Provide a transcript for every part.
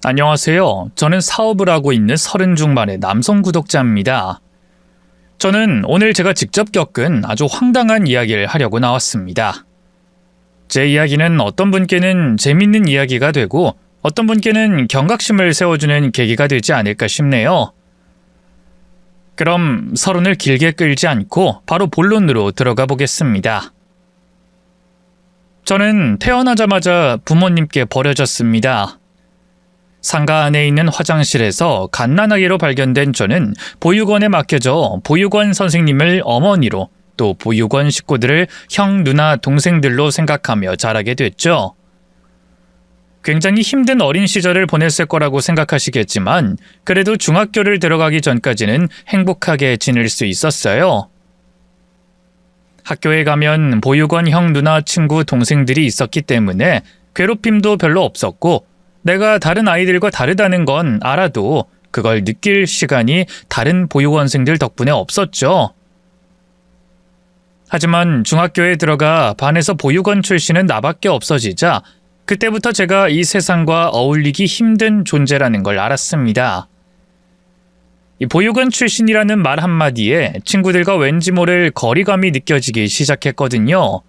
안녕하세요. 저는 사업을 하고 있는 30중반의 남성 구독자입니다. 저는 오늘 제가 직접 겪은 아주 황당한 이야기를 하려고 나왔습니다. 제 이야기는 어떤 분께는 재밌는 이야기가 되고 어떤 분께는 경각심을 세워주는 계기가 되지 않을까 싶네요. 그럼 서론을 길게 끌지 않고 바로 본론으로 들어가 보겠습니다. 저는 태어나자마자 부모님께 버려졌습니다. 상가 안에 있는 화장실에서 갓난아기로 발견된 저는 보육원에 맡겨져 보육원 선생님을 어머니로 또 보육원 식구들을 형, 누나, 동생들로 생각하며 자라게 됐죠. 굉장히 힘든 어린 시절을 보냈을 거라고 생각하시겠지만 그래도 중학교를 들어가기 전까지는 행복하게 지낼 수 있었어요. 학교에 가면 보육원 형, 누나, 친구, 동생들이 있었기 때문에 괴롭힘도 별로 없었고 내가 다른 아이들과 다르다는 건 알아도 그걸 느낄 시간이 다른 보육원생들 덕분에 없었죠. 하지만 중학교에 들어가 반에서 보육원 출신은 나밖에 없어지자 그때부터 제가 이 세상과 어울리기 힘든 존재라는 걸 알았습니다. 이 보육원 출신이라는 말 한마디에 친구들과 왠지 모를 거리감이 느껴지기 시작했거든요.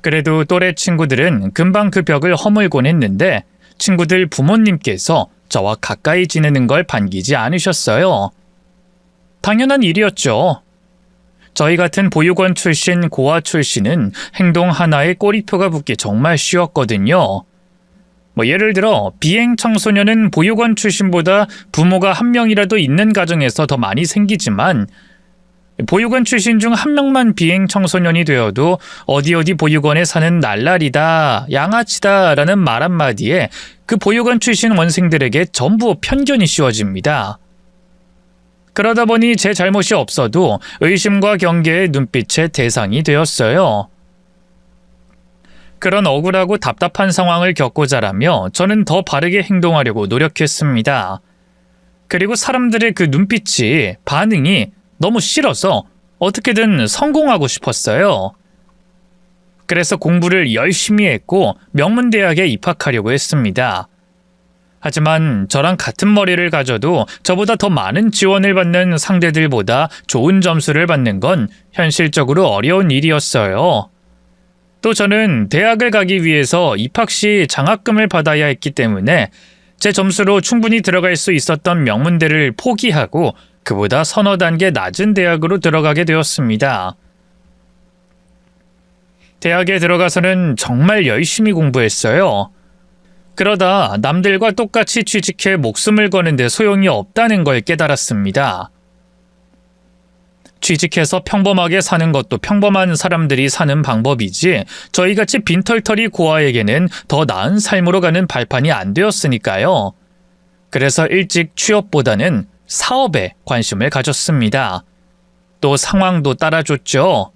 그래도 또래 친구들은 금방 그 벽을 허물곤 했는데 친구들 부모님께서 저와 가까이 지내는 걸 반기지 않으셨어요. 당연한 일이었죠. 저희 같은 보육원 출신, 고아 출신은 행동 하나에 꼬리표가 붙기 정말 쉬웠거든요. 예를 들어 비행 청소년은 보육원 출신보다 부모가 한 명이라도 있는 가정에서 더 많이 생기지만 보육원 출신 중 한 명만 비행 청소년이 되어도 어디 보육원에 사는 날라리다, 양아치다 라는 말 한마디에 그 보육원 출신 원생들에게 전부 편견이 씌워집니다. 그러다 보니 제 잘못이 없어도 의심과 경계의 눈빛의 대상이 되었어요. 그런 억울하고 답답한 상황을 겪고 자라며 저는 더 바르게 행동하려고 노력했습니다. 그리고 사람들의 그 눈빛이, 반응이 너무 싫어서 어떻게든 성공하고 싶었어요. 그래서 공부를 열심히 했고 명문대학에 입학하려고 했습니다. 하지만 저랑 같은 머리를 가져도 저보다 더 많은 지원을 받는 상대들보다 좋은 점수를 받는 건 현실적으로 어려운 일이었어요. 또 저는 대학을 가기 위해서 입학 시 장학금을 받아야 했기 때문에 제 점수로 충분히 들어갈 수 있었던 명문대를 포기하고 그보다 서너 단계 낮은 대학으로 들어가게 되었습니다. 대학에 들어가서는 정말 열심히 공부했어요. 그러다 남들과 똑같이 취직해 목숨을 거는데 소용이 없다는 걸 깨달았습니다. 취직해서 평범하게 사는 것도 평범한 사람들이 사는 방법이지 저희같이 빈털터리 고아에게는 더 나은 삶으로 가는 발판이 안 되었으니까요. 그래서 일찍 취업보다는 사업에 관심을 가졌습니다. 또 상황도 따라줬죠.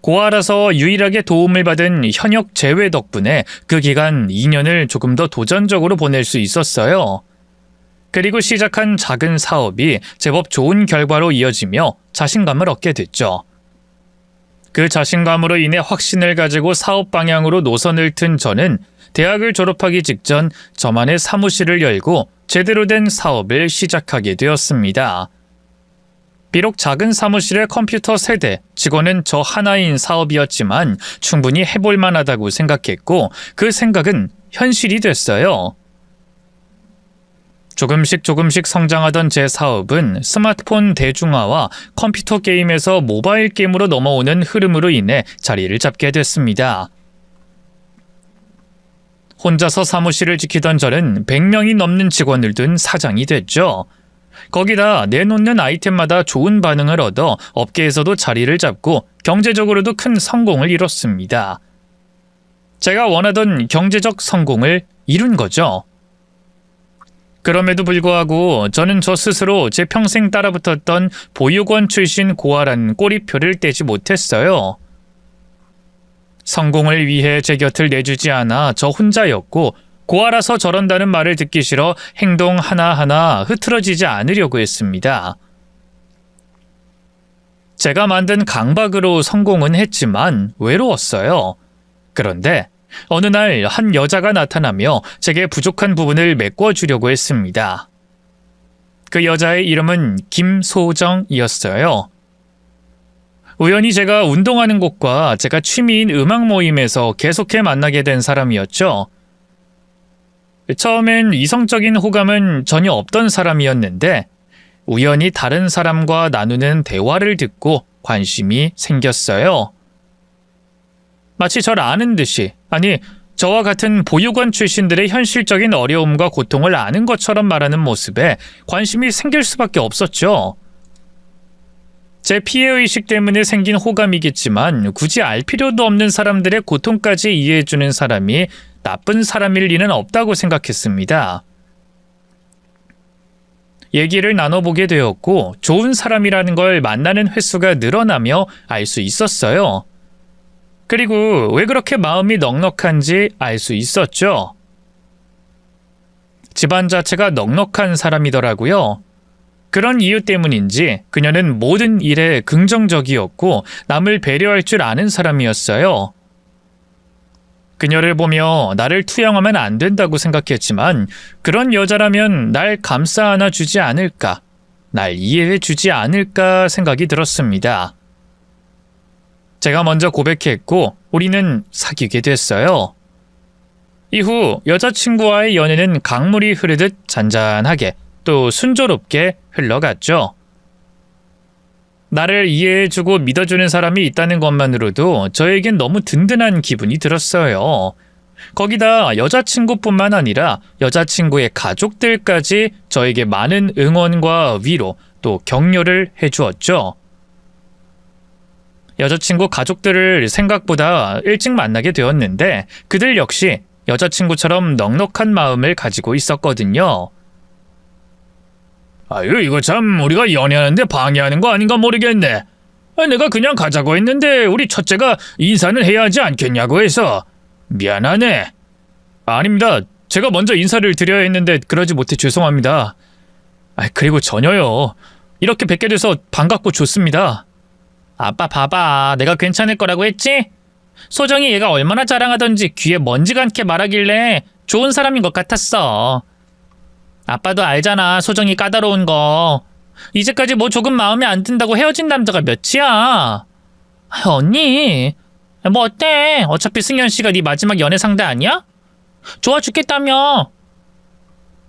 고아라서 유일하게 도움을 받은 현역 재회 덕분에 그 기간 2년을 조금 더 도전적으로 보낼 수 있었어요. 그리고 시작한 작은 사업이 제법 좋은 결과로 이어지며 자신감을 얻게 됐죠. 그 자신감으로 인해 확신을 가지고 사업 방향으로 노선을 튼 저는 대학을 졸업하기 직전 저만의 사무실을 열고 제대로 된 사업을 시작하게 되었습니다. 비록 작은 사무실의 컴퓨터 세대, 직원은 저 하나인 사업이었지만 충분히 해볼 만하다고 생각했고 그 생각은 현실이 됐어요. 조금씩 성장하던 제 사업은 스마트폰 대중화와 컴퓨터 게임에서 모바일 게임으로 넘어오는 흐름으로 인해 자리를 잡게 됐습니다. 혼자서 사무실을 지키던 저는 100명이 넘는 직원을 둔 사장이 됐죠. 거기다 내놓는 아이템마다 좋은 반응을 얻어 업계에서도 자리를 잡고 경제적으로도 큰 성공을 이뤘습니다. 제가 원하던 경제적 성공을 이룬 거죠. 그럼에도 불구하고 저는 저 스스로 제 평생 따라붙었던 보육원 출신 고아라는 꼬리표를 떼지 못했어요. 성공을 위해 제 곁을 내주지 않아 저 혼자였고 고아라서 저런다는 말을 듣기 싫어 행동 하나하나 흐트러지지 않으려고 했습니다. 제가 만든 강박으로 성공은 했지만 외로웠어요. 그런데 어느 날 한 여자가 나타나며 제게 부족한 부분을 메꿔주려고 했습니다. 그 여자의 이름은 김소정이었어요. 우연히 제가 운동하는 곳과 제가 취미인 음악 모임에서 계속해 만나게 된 사람이었죠. 처음엔 이성적인 호감은 전혀 없던 사람이었는데 우연히 다른 사람과 나누는 대화를 듣고 관심이 생겼어요. 마치 저를 아는 듯이, 아니, 저와 같은 보육원 출신들의 현실적인 어려움과 고통을 아는 것처럼 말하는 모습에 관심이 생길 수밖에 없었죠. 제 피해의식 때문에 생긴 호감이겠지만 굳이 알 필요도 없는 사람들의 고통까지 이해해주는 사람이 나쁜 사람일 리는 없다고 생각했습니다. 얘기를 나눠보게 되었고 좋은 사람이라는 걸 만나는 횟수가 늘어나며 알 수 있었어요. 그리고 왜 그렇게 마음이 넉넉한지 알 수 있었죠. 집안 자체가 넉넉한 사람이더라고요. 그런 이유 때문인지 그녀는 모든 일에 긍정적이었고 남을 배려할 줄 아는 사람이었어요. 그녀를 보며 나를 투영하면 안 된다고 생각했지만 그런 여자라면 날 감싸 안아 주지 않을까, 날 이해해 주지 않을까 생각이 들었습니다. 제가 먼저 고백했고 우리는 사귀게 됐어요. 이후 여자친구와의 연애는 강물이 흐르듯 잔잔하게 또 순조롭게 흘러갔죠. 나를 이해해주고 믿어주는 사람이 있다는 것만으로도 저에겐 너무 든든한 기분이 들었어요. 거기다 여자친구뿐만 아니라 여자친구의 가족들까지 저에게 많은 응원과 위로 또 격려를 해주었죠. 여자친구 가족들을 생각보다 일찍 만나게 되었는데 그들 역시 여자친구처럼 넉넉한 마음을 가지고 있었거든요. 아유, 이거 참 우리가 연애하는데 방해하는 거 아닌가 모르겠네. 내가 그냥 가자고 했는데 우리 첫째가 인사는 해야 하지 않겠냐고 해서 미안하네. 아닙니다. 제가 먼저 인사를 드려야 했는데 그러지 못해 죄송합니다. 그리고 전혀요. 이렇게 뵙게 돼서 반갑고 좋습니다. 아빠 봐봐. 내가 괜찮을 거라고 했지? 소정이 얘가 얼마나 자랑하던지 귀에 먼지가 않게 말하길래 좋은 사람인 것 같았어. 아빠도 알잖아. 소정이 까다로운 거. 이제까지 뭐 조금 마음에 안 든다고 헤어진 남자가 몇이야. 언니. 뭐 어때? 어차피 승현씨가 네 마지막 연애 상대 아니야? 좋아 죽겠다며.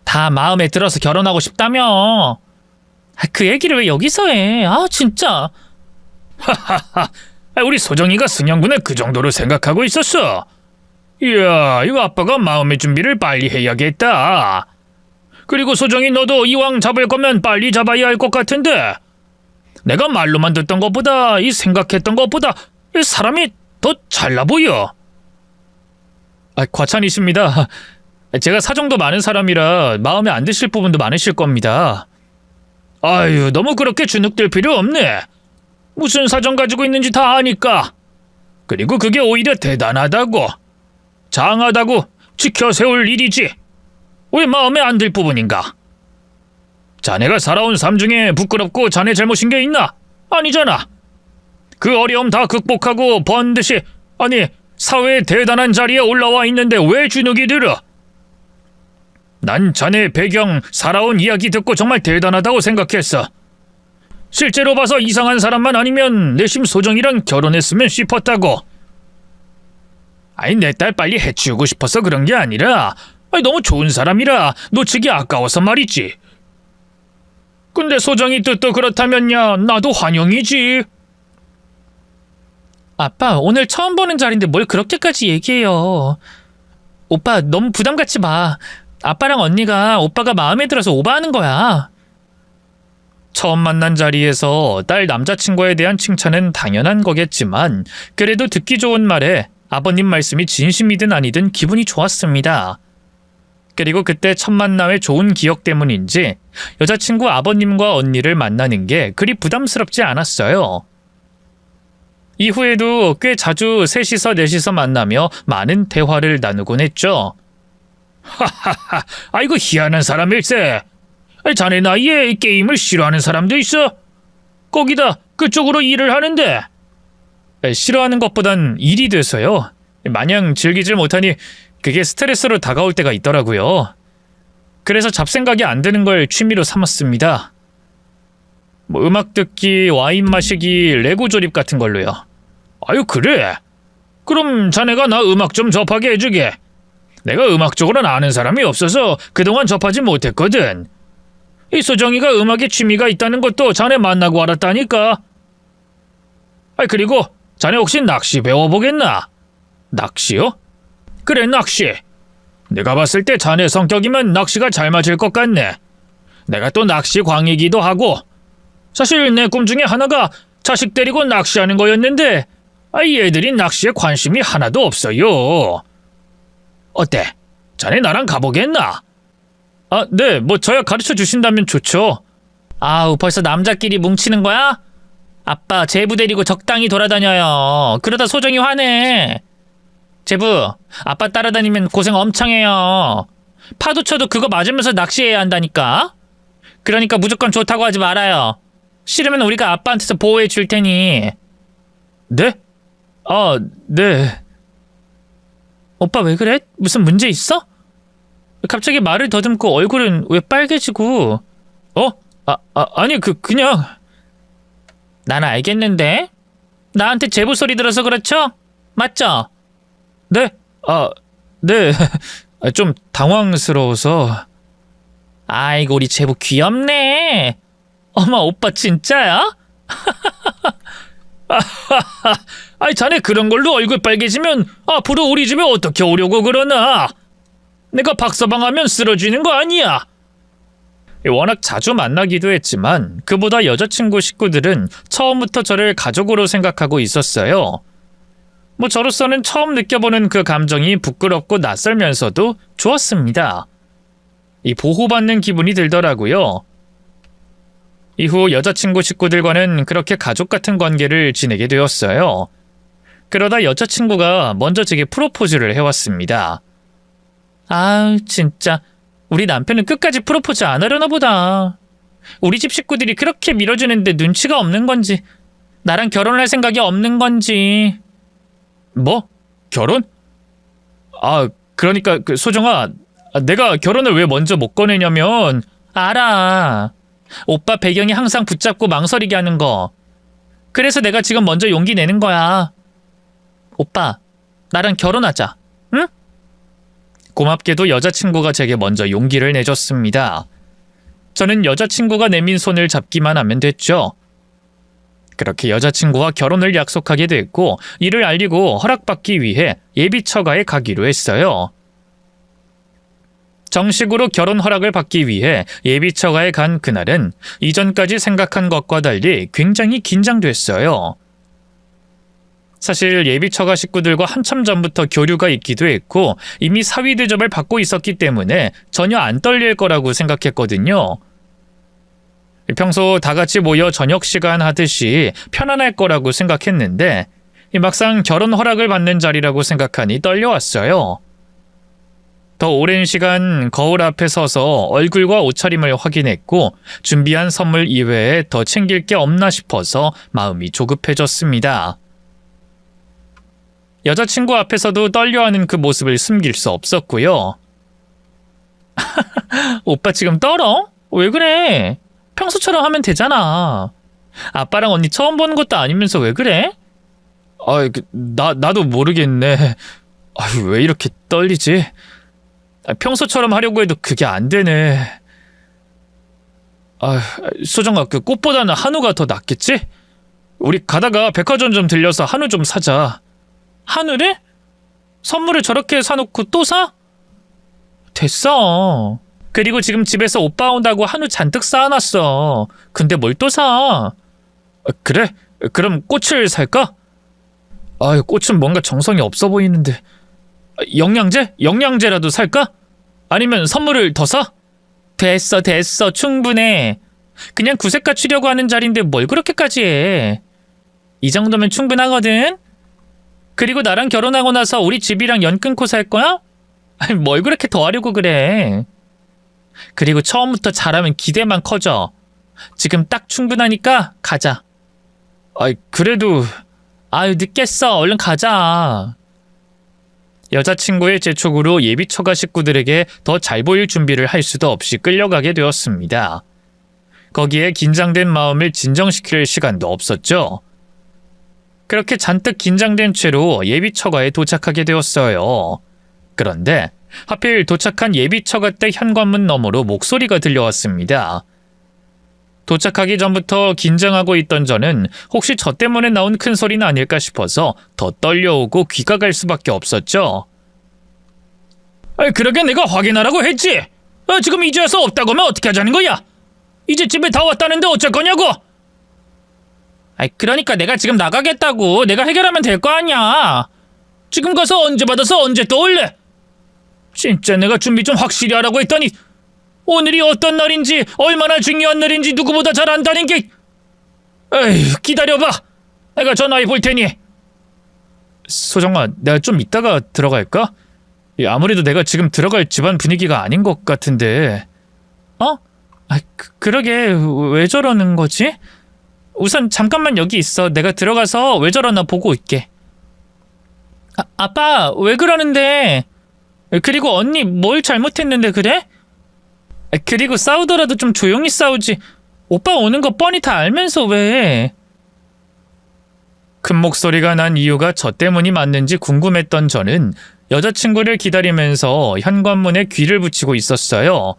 다 마음에 들어서 결혼하고 싶다며. 그 얘기를 왜 여기서 해? 진짜. 하하하. 우리 소정이가 승현군을 그 정도로 생각하고 있었어. 이야, 이거 아빠가 마음의 준비를 빨리 해야겠다. 그리고 소정이 너도 이왕 잡을 거면 빨리 잡아야 할 것 같은데 내가 말로만 듣던 것보다 이 생각했던 것보다 이 사람이 더 잘나 보여. 과찬이십니다. 제가 사정도 많은 사람이라 마음에 안 드실 부분도 많으실 겁니다. 아유, 너무 그렇게 주눅들 필요 없네. 무슨 사정 가지고 있는지 다 아니까. 그리고 그게 오히려 대단하다고, 장하다고 지켜세울 일이지. 왜 마음에 안 들 부분인가? 자네가 살아온 삶 중에 부끄럽고 자네 잘못인 게 있나? 아니잖아. 그 어려움 다 극복하고 번듯이, 아니, 사회의 대단한 자리에 올라와 있는데 왜 주눅이 들어? 난 자네 배경, 살아온 이야기 듣고 정말 대단하다고 생각했어. 실제로 봐서 이상한 사람만 아니면 내심 소정이랑 결혼했으면 싶었다고. 아니, 내 딸 빨리 해치우고 싶어서 그런 게 아니라 너무 좋은 사람이라 놓치기 아까워서 말이지. 근데 소정이 뜻도 그렇다면야 나도 환영이지. 아빠, 오늘 처음 보는 자리인데 뭘 그렇게까지 얘기해요. 오빠, 너무 부담 갖지 마. 아빠랑 언니가 오빠가 마음에 들어서 오바하는 거야. 처음 만난 자리에서 딸 남자친구에 대한 칭찬은 당연한 거겠지만 그래도 듣기 좋은 말에 아버님 말씀이 진심이든 아니든 기분이 좋았습니다. 그리고 그때 첫 만남의 좋은 기억 때문인지 여자친구 아버님과 언니를 만나는 게 그리 부담스럽지 않았어요. 이후에도 꽤 자주 셋이서 넷이서 만나며 많은 대화를 나누곤 했죠. 하하하, 아이고 희한한 사람일세. 자네 나이에 게임을 싫어하는 사람도 있어? 거기다 그쪽으로 일을 하는데. 싫어하는 것보단 일이 돼서요. 마냥 즐기질 못하니 그게 스트레스로 다가올 때가 있더라고요. 그래서 잡생각이 안 드는 걸 취미로 삼았습니다. 뭐 음악 듣기, 와인 마시기, 레고 조립 같은 걸로요. 아유, 그래? 그럼 자네가 나 음악 좀 접하게 해주게. 내가 음악 쪽으로는 아는 사람이 없어서 그동안 접하지 못했거든. 이 소정이가 음악에 취미가 있다는 것도 자네 만나고 알았다니까. 그리고 자네 혹시 낚시 배워보겠나? 낚시요? 그래, 낚시. 내가 봤을 때 자네 성격이면 낚시가 잘 맞을 것 같네. 내가 또 낚시 광이기도 하고. 사실 내 꿈 중에 하나가 자식 데리고 낚시하는 거였는데 얘들이 낚시에 관심이 하나도 없어요. 어때? 자네 나랑 가보겠나? 네, 뭐 저야 가르쳐 주신다면 좋죠. 아우, 벌써 남자끼리 뭉치는 거야? 아빠, 제부 데리고 적당히 돌아다녀요. 그러다 소정이 화내. 제부, 아빠 따라다니면 고생 엄청 해요. 파도 쳐도 그거 맞으면서 낚시해야 한다니까? 그러니까 무조건 좋다고 하지 말아요. 싫으면 우리가 아빠한테서 보호해 줄 테니. 네? 네. 오빠 왜 그래? 무슨 문제 있어? 갑자기 말을 더듬고 얼굴은 왜 빨개지고? 아니 그냥. 난 알겠는데? 나한테 제부 소리 들어서 그렇죠? 맞죠? 네? 네. 좀 당황스러워서. 아이고, 우리 제부 귀엽네. 어머, 오빠 진짜야? 자네 그런 걸로 얼굴 빨개지면 앞으로 우리 집에 어떻게 오려고 그러나? 내가 박서방하면 쓰러지는 거 아니야? 워낙 자주 만나기도 했지만 그보다 여자친구 식구들은 처음부터 저를 가족으로 생각하고 있었어요. 뭐 저로서는 처음 느껴보는 그 감정이 부끄럽고 낯설면서도 좋았습니다. 이 보호받는 기분이 들더라고요. 이후 여자친구 식구들과는 그렇게 가족 같은 관계를 지내게 되었어요. 그러다 여자친구가 먼저 제게 프로포즈를 해왔습니다. 아우, 진짜 우리 남편은 끝까지 프로포즈 안 하려나 보다. 우리 집 식구들이 그렇게 밀어주는데 눈치가 없는 건지, 나랑 결혼할 생각이 없는 건지. 뭐? 결혼? 그러니까 소정아, 내가 결혼을 왜 먼저 못 꺼내냐면. 알아. 오빠 배경이 항상 붙잡고 망설이게 하는 거. 그래서 내가 지금 먼저 용기 내는 거야. 오빠, 나랑 결혼하자. 응? 고맙게도 여자친구가 제게 먼저 용기를 내줬습니다. 저는 여자친구가 내민 손을 잡기만 하면 됐죠. 그렇게 여자친구와 결혼을 약속하게 됐고 이를 알리고 허락받기 위해 예비처가에 가기로 했어요. 정식으로 결혼 허락을 받기 위해 예비처가에 간 그날은 이전까지 생각한 것과 달리 굉장히 긴장됐어요. 사실 예비처가 식구들과 한참 전부터 교류가 있기도 했고 이미 사위 대접을 받고 있었기 때문에 전혀 안 떨릴 거라고 생각했거든요. 평소 다 같이 모여 저녁 시간 하듯이 편안할 거라고 생각했는데 막상 결혼 허락을 받는 자리라고 생각하니 떨려왔어요. 더 오랜 시간 거울 앞에 서서 얼굴과 옷차림을 확인했고 준비한 선물 이외에 더 챙길 게 없나 싶어서 마음이 조급해졌습니다. 여자친구 앞에서도 떨려하는 그 모습을 숨길 수 없었고요. 오빠 지금 떨어? 왜 그래? 평소처럼 하면 되잖아. 아빠랑 언니 처음 보는 것도 아니면서 왜 그래? 나도 모르겠네. 왜 이렇게 떨리지? 평소처럼 하려고 해도 그게 안 되네. 소정아, 그 꽃보다는 한우가 더 낫겠지? 우리 가다가 백화점 좀 들려서 한우 좀 사자. 한우를? 선물을 저렇게 사놓고 또 사? 됐어. 그리고 지금 집에서 오빠 온다고 한우 잔뜩 쌓아놨어. 근데 뭘 또 사? 그래? 그럼 꽃을 살까? 꽃은 뭔가 정성이 없어 보이는데. 영양제? 영양제라도 살까? 아니면 선물을 더 사? 됐어. 충분해. 그냥 구색 갖추려고 하는 자리인데 뭘 그렇게까지 해. 이 정도면 충분하거든. 그리고 나랑 결혼하고 나서 우리 집이랑 연 끊고 살 거야? 뭘 그렇게 더 하려고 그래. 그리고 처음부터 잘하면 기대만 커져. 지금 딱 충분하니까 가자. 그래도. 늦겠어. 얼른 가자. 여자친구의 재촉으로 예비 처가 식구들에게 더 잘 보일 준비를 할 수도 없이 끌려가게 되었습니다. 거기에 긴장된 마음을 진정시킬 시간도 없었죠. 그렇게 잔뜩 긴장된 채로 예비 처가에 도착하게 되었어요. 그런데 하필 도착한 예비 처가 댁 현관문 너머로 목소리가 들려왔습니다. 도착하기 전부터 긴장하고 있던 저는 혹시 저 때문에 나온 큰 소리는 아닐까 싶어서 더 떨려오고 귀가 갈 수밖에 없었죠. 그러게 내가 확인하라고 했지. 지금 이제 와서 없다고 하면 어떻게 하자는 거야? 이제 집에 다 왔다는데 어쩔 거냐고. 그러니까 내가 지금 나가겠다고. 내가 해결하면 될 거 아니야. 지금 가서 언제 받아서 언제 또 올래? 진짜 내가 준비 좀 확실히 하라고 했더니 오늘이 어떤 날인지 얼마나 중요한 날인지 누구보다 잘 안다는 게. 에휴, 기다려봐. 내가 전화해 볼 테니. 소정아, 내가 좀 이따가 들어갈까? 아무래도 내가 지금 들어갈 집안 분위기가 아닌 것 같은데. 그러게 왜 저러는 거지? 우선 잠깐만 여기 있어. 내가 들어가서 왜 저러나 보고 있게. 아빠, 왜 그러는데? 그리고 언니 뭘 잘못했는데 그래? 그리고 싸우더라도 좀 조용히 싸우지. 오빠 오는 거 뻔히 다 알면서 왜? 큰 목소리가 난 이유가 저 때문이 맞는지 궁금했던 저는 여자친구를 기다리면서 현관문에 귀를 붙이고 있었어요.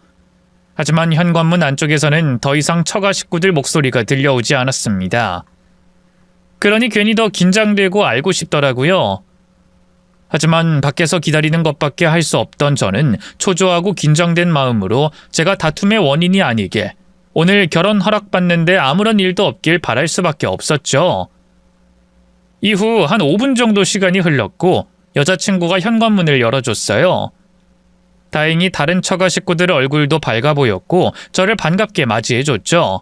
하지만 현관문 안쪽에서는 더 이상 처가 식구들 목소리가 들려오지 않았습니다. 그러니 괜히 더 긴장되고 알고 싶더라고요. 하지만 밖에서 기다리는 것밖에 할 수 없던 저는 초조하고 긴장된 마음으로 제가 다툼의 원인이 아니게 오늘 결혼 허락받는데 아무런 일도 없길 바랄 수밖에 없었죠. 이후 한 5분 정도 시간이 흘렀고 여자친구가 현관문을 열어줬어요. 다행히 다른 처가 식구들 얼굴도 밝아 보였고 저를 반갑게 맞이해줬죠.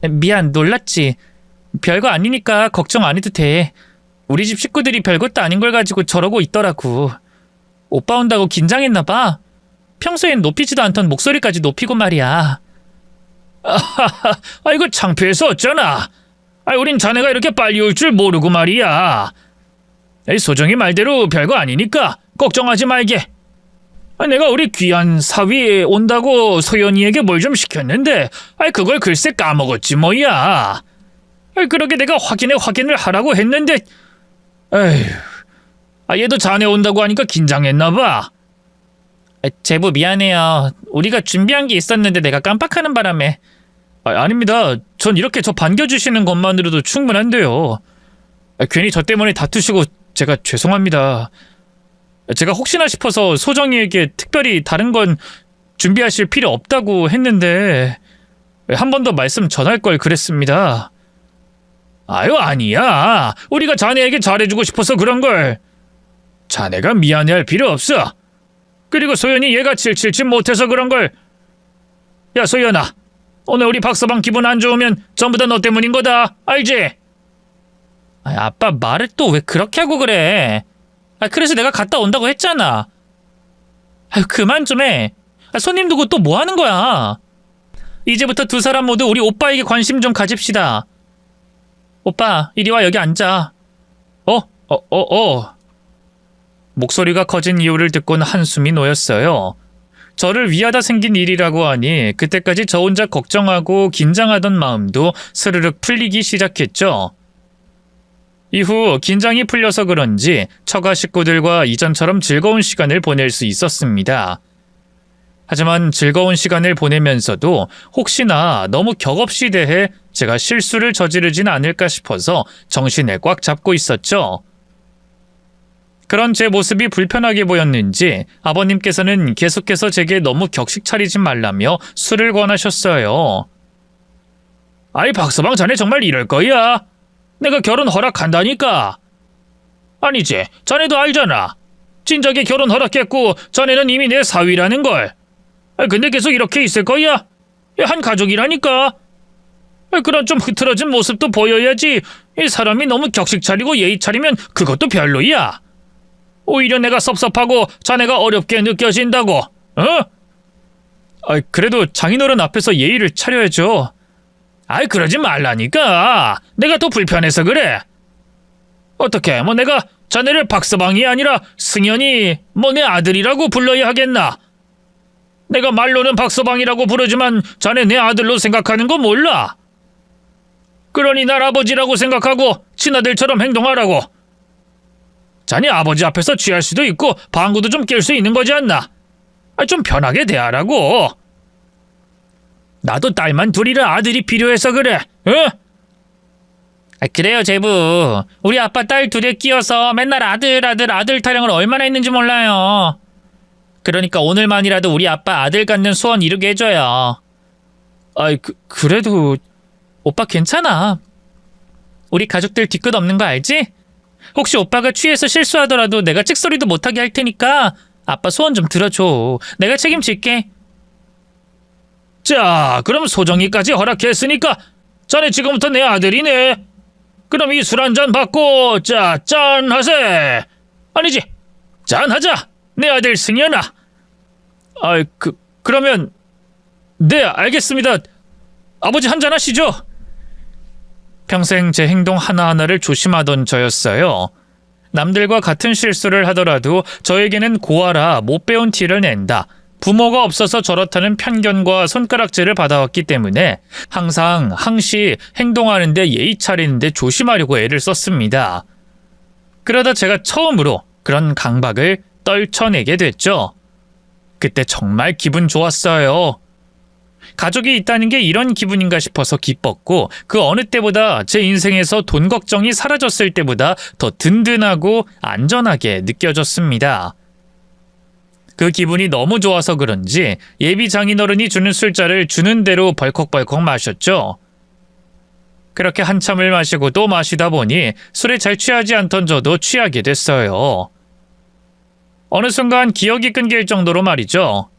미안, 놀랐지. 별거 아니니까 걱정 안 해도 돼. 우리 집 식구들이 별것도 아닌 걸 가지고 저러고 있더라고. 오빠 온다고 긴장했나 봐. 평소엔 높이지도 않던 목소리까지 높이고 말이야. 아이고 창피해서 어쩌나. 우린 자네가 이렇게 빨리 올 줄 모르고 말이야. 소정이 말대로 별거 아니니까 걱정하지 말게. 내가 우리 귀한 사위 온다고 소연이에게 뭘 좀 시켰는데 그걸 글쎄 까먹었지 뭐야. 그러게 내가 확인을 하라고 했는데 에휴, 얘도 자네 온다고 하니까 긴장했나 봐. 제부 미안해요. 우리가 준비한 게 있었는데 내가 깜빡하는 바람에. 아닙니다. 전 이렇게 저 반겨주시는 것만으로도 충분한데요. 괜히 저 때문에 다투시고 제가 죄송합니다. 제가 혹시나 싶어서 소정이에게 특별히 다른 건 준비하실 필요 없다고 했는데 한 번 더 말씀 전할 걸 그랬습니다. 아니야. 우리가 자네에게 잘해주고 싶어서 그런 걸. 자네가 미안해할 필요 없어. 그리고 소연이 얘가 칠칠치 못해서 그런 걸. 야 소연아, 오늘 우리 박서방 기분 안 좋으면 전부 다 너 때문인 거다. 알지? 아빠 말을 또 왜 그렇게 하고 그래? 그래서 내가 갔다 온다고 했잖아. 그만 좀 해. 손님 두고 또 뭐 하는 거야? 이제부터 두 사람 모두 우리 오빠에게 관심 좀 가집시다. 오빠, 이리 와. 여기 앉아. 목소리가 커진 이유를 듣고는 한숨이 놓였어요. 저를 위하다 생긴 일이라고 하니 그때까지 저 혼자 걱정하고 긴장하던 마음도 스르륵 풀리기 시작했죠. 이후 긴장이 풀려서 그런지 처가 식구들과 이전처럼 즐거운 시간을 보낼 수 있었습니다. 하지만 즐거운 시간을 보내면서도 혹시나 너무 격없이 대해 제가 실수를 저지르진 않을까 싶어서 정신을 꽉 잡고 있었죠. 그런 제 모습이 불편하게 보였는지 아버님께서는 계속해서 제게 너무 격식 차리지 말라며 술을 권하셨어요. 박서방 자네 정말 이럴 거야. 내가 결혼 허락한다니까. 아니지, 자네도 알잖아. 진작에 결혼 허락했고 자네는 이미 내 사위라는 걸. 근데 계속 이렇게 있을 거야? 한 가족이라니까. 그런 좀 흐트러진 모습도 보여야지. 이 사람이 너무 격식 차리고 예의 차리면 그것도 별로야. 오히려 내가 섭섭하고 자네가 어렵게 느껴진다고. 그래도 장인어른 앞에서 예의를 차려야죠. 그러지 말라니까. 내가 더 불편해서 그래. 어떻게, 내가 자네를 박서방이 아니라 승현이 뭐 내 아들이라고 불러야 하겠나? 내가 말로는 박서방이라고 부르지만 자네 내 아들로 생각하는 거 몰라? 그러니 날 아버지라고 생각하고 친아들처럼 행동하라고. 자네 아버지 앞에서 취할 수도 있고 방구도 좀 낄 수 있는 거지 않나? 좀 편하게 대하라고. 나도 딸만 둘이라 아들이 필요해서 그래. 어? 그래요, 제부. 우리 아빠 딸 둘에 끼어서 맨날 아들 타령을 얼마나 했는지 몰라요. 그러니까 오늘만이라도 우리 아빠 아들 갖는 소원 이루게 해줘요. 그래도 오빠 괜찮아. 우리 가족들 뒤끝 없는 거 알지? 혹시 오빠가 취해서 실수하더라도 내가 찍소리도 못하게 할 테니까 아빠 소원 좀 들어줘. 내가 책임질게. 자, 그럼 소정이까지 허락했으니까 자네 지금부터 내 아들이네. 그럼 이 술 한 잔 받고 자, 짠하세. 아니지, 짠하자. 내 아들 승현아. 그러면 네, 알겠습니다. 아버지 한잔 하시죠. 평생 제 행동 하나하나를 조심하던 저였어요. 남들과 같은 실수를 하더라도 저에게는 고아라 못 배운 티를 낸다. 부모가 없어서 저렇다는 편견과 손가락질을 받아왔기 때문에 항상 항시 행동하는데 예의 차리는데 조심하려고 애를 썼습니다. 그러다 제가 처음으로 그런 강박을 떨쳐내게 됐죠. 그때 정말 기분 좋았어요. 가족이 있다는 게 이런 기분인가 싶어서 기뻤고 그 어느 때보다 제 인생에서 돈 걱정이 사라졌을 때보다 더 든든하고 안전하게 느껴졌습니다. 그 기분이 너무 좋아서 그런지 예비 장인어른이 주는 술자를 주는 대로 벌컥벌컥 마셨죠. 그렇게 한참을 마시고 또 마시다 보니 술에 잘 취하지 않던 저도 취하게 됐어요. 어느 순간 기억이 끊길 정도로 말이죠.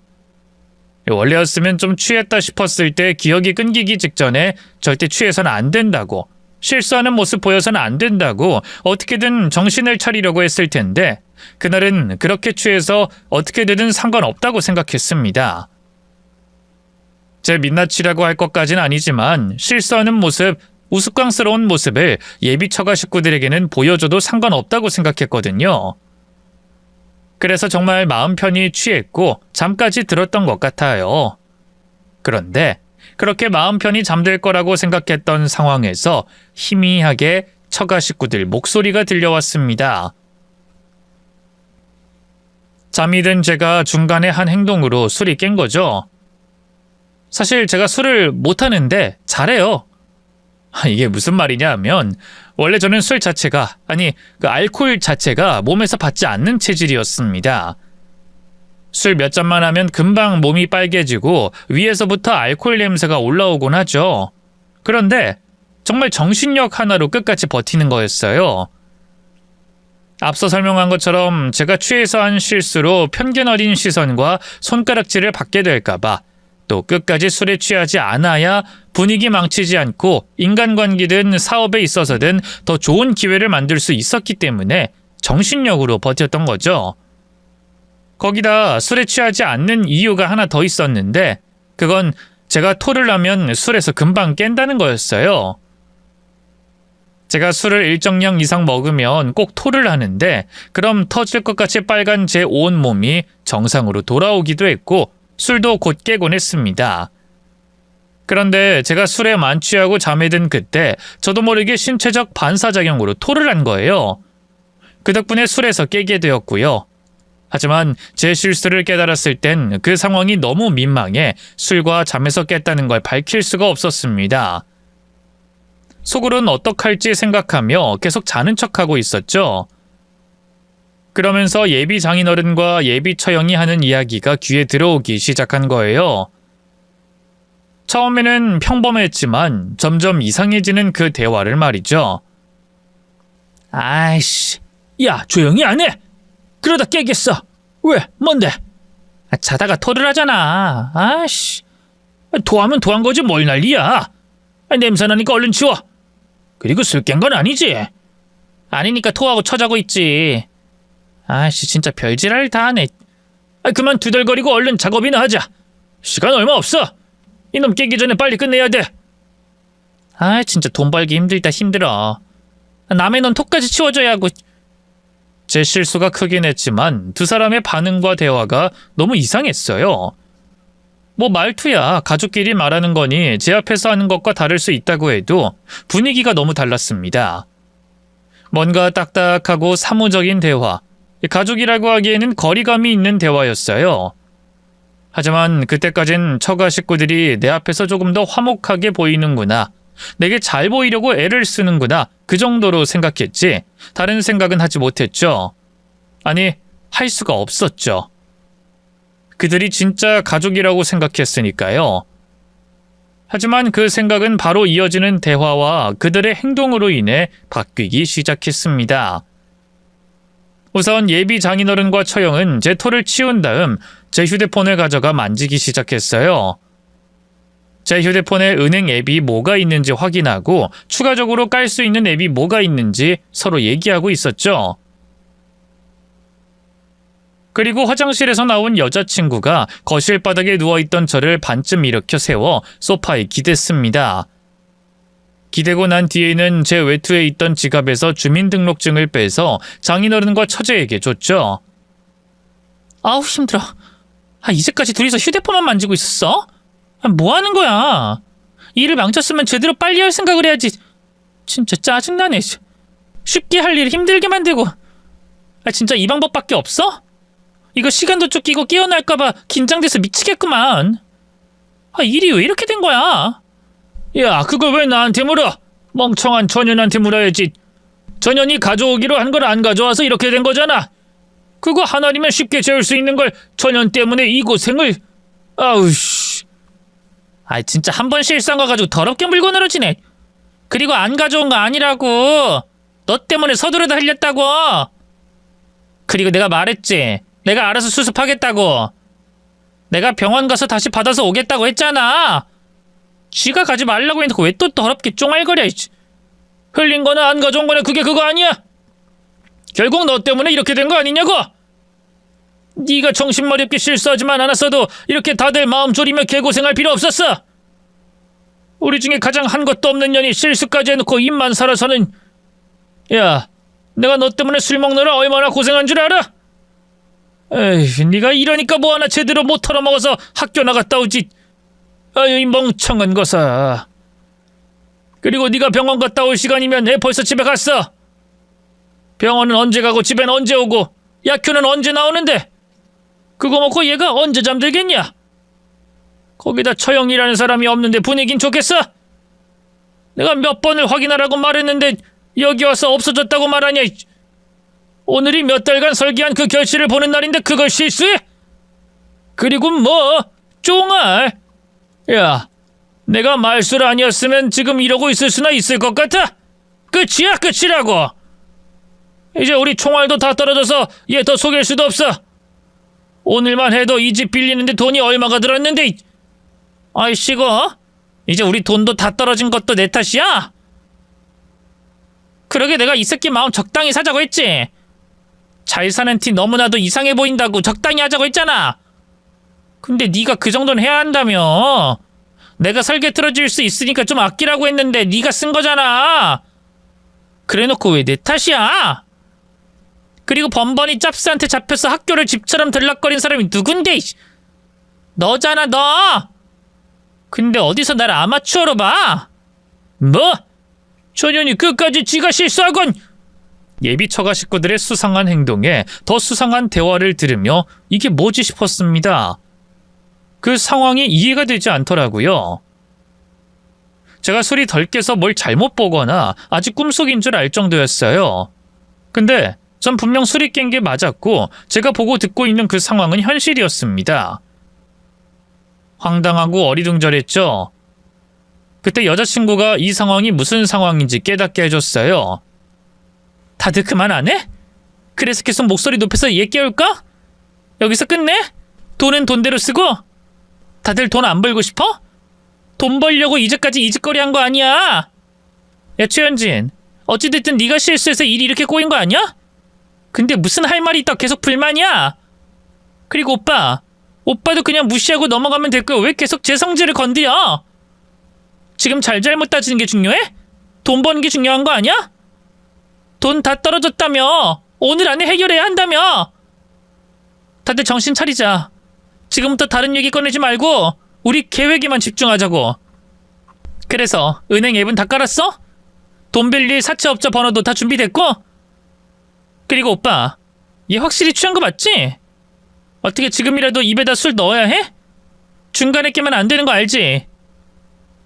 원래였으면 좀 취했다 싶었을 때 기억이 끊기기 직전에 절대 취해서는 안 된다고, 실수하는 모습 보여서는 안 된다고 어떻게든 정신을 차리려고 했을 텐데 그날은 그렇게 취해서 어떻게 되든 상관없다고 생각했습니다. 제 민낯이라고 할 것까진 아니지만 실수하는 모습, 우스꽝스러운 모습을 예비 처가 식구들에게는 보여줘도 상관없다고 생각했거든요. 그래서 정말 마음 편히 취했고 잠까지 들었던 것 같아요. 그런데 그렇게 마음 편히 잠들 거라고 생각했던 상황에서 희미하게 처가 식구들 목소리가 들려왔습니다. 잠이 든 제가 중간에 한 행동으로 술이 깬 거죠. 사실 제가 술을 못하는데 잘해요. 이게 무슨 말이냐 하면 원래 저는 술 자체가, 그 알코올 자체가 몸에서 받지 않는 체질이었습니다. 술 몇 잔만 하면 금방 몸이 빨개지고 위에서부터 알코올 냄새가 올라오곤 하죠. 그런데 정말 정신력 하나로 끝까지 버티는 거였어요. 앞서 설명한 것처럼 제가 취해서 한 실수로 편견 어린 시선과 손가락질을 받게 될까봐 또 끝까지 술에 취하지 않아야 분위기 망치지 않고 인간관계든 사업에 있어서든 더 좋은 기회를 만들 수 있었기 때문에 정신력으로 버텼던 거죠. 거기다 술에 취하지 않는 이유가 하나 더 있었는데 그건 제가 토를 하면 술에서 금방 깬다는 거였어요. 제가 술을 일정량 이상 먹으면 꼭 토를 하는데 그럼 터질 것 같이 빨간 제 온 몸이 정상으로 돌아오기도 했고 술도 곧 깨곤 했습니다. 그런데 제가 술에 만취하고 잠에 든 그때 저도 모르게 신체적 반사작용으로 토를 한 거예요. 그 덕분에 술에서 깨게 되었고요. 하지만 제 실수를 깨달았을 땐 그 상황이 너무 민망해 술과 잠에서 깼다는 걸 밝힐 수가 없었습니다. 속으로는 어떡할지 생각하며 계속 자는 척하고 있었죠. 그러면서 예비 장인어른과 예비 처형이 하는 이야기가 귀에 들어오기 시작한 거예요. 처음에는 평범했지만 점점 이상해지는 그 대화를 말이죠. 아이씨, 야 조용히 안 해. 그러다 깨겠어. 왜? 뭔데? 자다가 토를 하잖아. 아이씨. 토하면 토한 거지 뭘 난리야. 냄새나니까 얼른 치워. 그리고 술 깬 건 아니지. 아니니까 토하고 처자고 있지. 아이씨 진짜 별지랄 다 하네. 그만 두덜거리고 얼른 작업이나 하자. 시간 얼마 없어. 이놈 깨기 전에 빨리 끝내야 돼. 아 진짜 돈 벌기 힘들다 힘들어. 남의 넌 토까지 치워줘야 하고. 제 실수가 크긴 했지만 두 사람의 반응과 대화가 너무 이상했어요. 뭐 말투야 가족끼리 말하는 거니 제 앞에서 하는 것과 다를 수 있다고 해도 분위기가 너무 달랐습니다. 뭔가 딱딱하고 사무적인 대화, 가족이라고 하기에는 거리감이 있는 대화였어요. 하지만 그때까진 처가 식구들이 내 앞에서 조금 더 화목하게 보이는구나, 내게 잘 보이려고 애를 쓰는구나, 그 정도로 생각했지 다른 생각은 하지 못했죠. 아니, 할 수가 없었죠. 그들이 진짜 가족이라고 생각했으니까요. 하지만 그 생각은 바로 이어지는 대화와 그들의 행동으로 인해 바뀌기 시작했습니다. 우선 예비 장인어른과 처형은 제 털을 치운 다음 제 휴대폰을 가져가 만지기 시작했어요. 제 휴대폰에 은행 앱이 뭐가 있는지 확인하고 추가적으로 깔 수 있는 앱이 뭐가 있는지 서로 얘기하고 있었죠. 그리고 화장실에서 나온 여자친구가 거실 바닥에 누워있던 저를 반쯤 일으켜 세워 소파에 기댔습니다. 기대고 난 뒤에는 제 외투에 있던 지갑에서 주민등록증을 빼서 장인어른과 처제에게 줬죠. 아우 힘들어. 이제까지 둘이서 휴대폰만 만지고 있었어? 뭐 하는 거야? 일을 망쳤으면 제대로 빨리 할 생각을 해야지. 진짜 짜증나네. 쉽게 할 일 힘들게 만들고. 진짜 이 방법밖에 없어? 이거 시간도 쫓기고 깨어날까봐 긴장돼서 미치겠구만. 일이 왜 이렇게 된 거야? 야, 그걸 왜 나한테 물어? 멍청한 전현한테 물어야지. 전현이 가져오기로 한 걸 안 가져와서 이렇게 된 거잖아. 그거 하나리면 쉽게 재울 수 있는 걸 전현 때문에 이 고생을... 아우씨. 진짜 한 번 실수한 거 가지고 더럽게 물고 늘어지네. 그리고 안 가져온 거 아니라고. 너 때문에 서두르다 흘렸다고. 그리고 내가 말했지. 내가 알아서 수습하겠다고. 내가 병원 가서 다시 받아서 오겠다고 했잖아. 쥐가 가지 말라고 해놓고 왜 또 더럽게 쫑알거려. 흘린 거나 안 가져온 거나 그게 그거 아니야? 결국 너 때문에 이렇게 된 거 아니냐고? 네가 정신머리 없게 실수하지만 않았어도 이렇게 다들 마음 졸이며 개고생할 필요 없었어. 우리 중에 가장 한 것도 없는 년이 실수까지 해놓고 입만 살아서는... 야, 내가 너 때문에 술 먹느라 얼마나 고생한 줄 알아? 에이, 네가 이러니까 뭐 하나 제대로 못 털어먹어서 학교 나갔다 오지. 아유, 이 멍청한 거사. 그리고 네가 병원 갔다 올 시간이면 애 벌써 집에 갔어. 병원은 언제 가고 집엔 언제 오고 약효는 언제 나오는데 그거 먹고 얘가 언제 잠들겠냐? 거기다 처형이라는 사람이 없는데 분위긴 좋겠어? 내가 몇 번을 확인하라고 말했는데 여기 와서 없어졌다고 말하냐? 오늘이 몇 달간 설계한 그 결실을 보는 날인데 그걸 실수해? 그리고 뭐 쫑알. 야, 내가 말술 아니었으면 지금 이러고 있을 수나 있을 것 같아? 끝이야, 끝이라고. 이제 우리 총알도 다 떨어져서 얘 더 속일 수도 없어. 오늘만 해도 이 집 빌리는데 돈이 얼마가 들었는데. 아이씨고, 이제 우리 돈도 다 떨어진 것도 내 탓이야? 그러게 내가 이 새끼 마음 적당히 사자고 했지. 잘 사는 티 너무나도 이상해 보인다고 적당히 하자고 했잖아. 근데 네가 그 정도는 해야 한다며. 내가 설계 틀어줄 수 있으니까 좀 아끼라고 했는데 네가 쓴 거잖아. 그래놓고 왜 내 탓이야? 그리고 번번이 짭스한테 잡혀서 학교를 집처럼 들락거린 사람이 누군데? 너잖아, 너. 근데 어디서 날 아마추어로 봐? 뭐? 전현이 끝까지 지가 실수하건. 예비 처가 식구들의 수상한 행동에 더 수상한 대화를 들으며 이게 뭐지 싶었습니다. 그 상황이 이해가 되지 않더라고요. 제가 술이 덜 깨서 뭘 잘못 보거나 아직 꿈속인 줄 알 정도였어요. 근데 전 분명 술이 깬 게 맞았고 제가 보고 듣고 있는 그 상황은 현실이었습니다. 황당하고 어리둥절했죠. 그때 여자친구가 이 상황이 무슨 상황인지 깨닫게 해줬어요. 다들 그만 안 해? 그래서 계속 목소리 높여서 얘 깨울까? 여기서 끝내? 돈은 돈대로 쓰고? 다들 돈 안 벌고 싶어? 돈 벌려고 이제까지 이 짓거리 한 거 아니야. 야, 최현진, 어찌됐든 네가 실수해서 일이 이렇게 꼬인 거 아니야? 근데 무슨 할 말이 있다 계속 불만이야? 그리고 오빠도 그냥 무시하고 넘어가면 될 거야. 왜 계속 제 성질을 건드려? 지금 잘못 따지는 게 중요해? 돈 버는 게 중요한 거 아니야? 돈 다 떨어졌다며. 오늘 안에 해결해야 한다며. 다들 정신 차리자. 지금부터 다른 얘기 꺼내지 말고 우리 계획에만 집중하자고. 그래서 은행 앱은 다 깔았어? 돈 빌릴 사채업자 번호도 다 준비됐고? 그리고 오빠, 얘 확실히 취한 거 맞지? 어떻게 지금이라도 입에다 술 넣어야 해? 중간에 깨면 안 되는 거 알지?